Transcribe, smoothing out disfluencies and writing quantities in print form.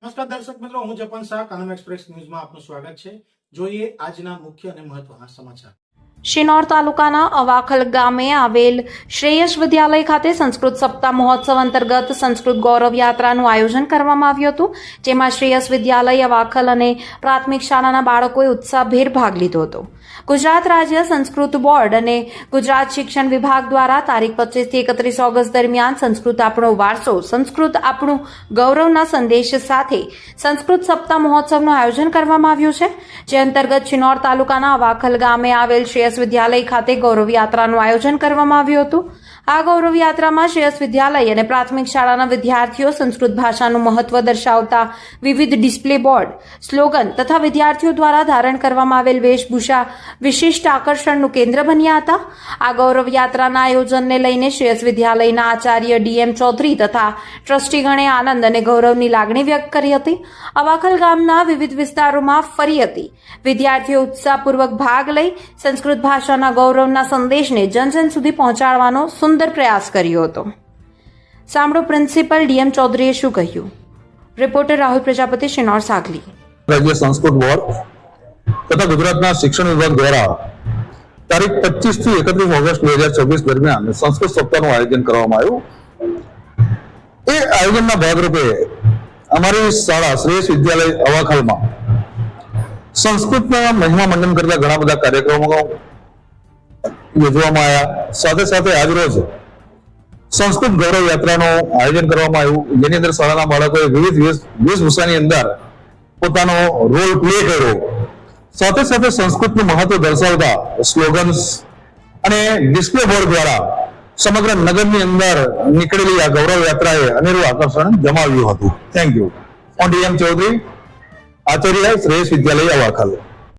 નમસ્કાર દર્શક મિત્રો, હું જપન શાહ, કાનમ એક્સપ્રેસ ન્યૂઝમાં આપનું સ્વાગત છે. જોઈએ આજના મુખ્ય અને મહત્વના સમાચાર. શિનોર તાલુકાના અવાખલ ગામે આવેલ શ્રેયસ વિદ્યાલય ખાતે સંસ્કૃત સપ્તાહ મહોત્સવ અંતર્ગત સંસ્કૃત ગૌરવ યાત્રાનું આયોજન કરવામાં આવ્યું હતું, જેમાં શ્રેયસ વિદ્યાલય અવાખલ અને પ્રાથમિક શાળાના બાળકોએ ઉત્સાહભેર ભાગ લીધો હતો. ગુજરાત રાજ્ય સંસ્કૃત બોર્ડ અને ગુજરાત શિક્ષણ વિભાગ દ્વારા તારીખ 25 થી 31 ઓગસ્ટ દરમિયાન સંસ્કૃત આપણો વારસો, સંસ્કૃત આપણું ગૌરવના સંદેશ સાથે સંસ્કૃત સપ્તાહ મહોત્સવનું આયોજન કરવામાં આવ્યું છે, જે અંતર્ગત શિનોર તાલુકાના અવાખલ ગામે આવેલ શ્રેયસ વિદ્યાલય ખાતે ગૌરવ યાત્રાનું આયોજન કરવામાં આવ્યું હતું. આ ગૌરવ યાત્રામાં શ્રેયસ વિદ્યાલય અને પ્રાથમિક શાળાના વિદ્યાર્થીઓ સંસ્કૃત ભાષાનું મહત્વ દર્શાવતા વિવિધ ડિસ્પ્લે બોર્ડ, સ્લોગન તથા વિદ્યાર્થીઓ દ્વારા ધારણ કરવામાં આવેલ વેશભૂષા વિશિષ્ટ આકર્ષણનું કેન્દ્ર બન્યા હતા. આ ગૌરવ યાત્રાના આયોજનને લઈને શ્રેયસ વિદ્યાલયના આચાર્ય ડીએમ ચૌધરી તથા ટ્રસ્ટીગણે આનંદ અને ગૌરવની લાગણી વ્યક્ત કરી હતી. અવાખલ ગામના વિવિધ વિસ્તારોમાં ફરી હતી. વિદ્યાર્થીઓ ઉત્સાહપૂર્વક ભાગ લઈ સંસ્કૃત ભાષાના ગૌરવના સંદેશને જન સુધી પહોંચાડવાનો સુંદર પ્રયાસ કર્યો હતો. સાંભળો પ્રિન્સિપલ ડીએમ ચૌધરીએ શું કહ્યું. રિપોર્ટર રાહુલ પ્રજાપતિ, શિનોર, સાગલી. રાજ્ય સંસ્કૃત બોર્ડ તથા ગુજરાતના શિક્ષણ વિભાગ દ્વારા તારીખ 25 થી 31 ઓગસ્ટ 2026 દરમિયાન સંસ્કૃત સપ્તાહનું આયોજન કરવામાં આવ્યું. એ આયોજનના ભાગરૂપે અમારી શાળા શ્રેયસ વિદ્યાલય અવાખલમાં સંસ્કૃતના મહિમા મંડન કરતા ઘણા બધા કાર્યક્રમો યોજવામાં આવ્યા. સાથે સાથે આજરોજ સંસ્કૃત ગૌરવ યાત્રાનું આયોજન કરવામાં આવ્યું, જેની અંદર શાળાના બાળકોએ વિવિધ વેશભૂષાની અંદર પોતાનો રોલ પ્લે કર્યો. સાથે સાથે સંસ્કૃતનું મહત્વ દર્શાવતા સ્લોગન્સ અને ડિસ્પ્લે બોર્ડ દ્વારા સમગ્ર નગરની અંદર નીકળેલી આ ગૌરવ યાત્રાએ અનેરું આકર્ષણ જમાવ્યું હતું. Thank you. DM Chaudhary, Acharya Shreyas Vidyalaya અવાખલ.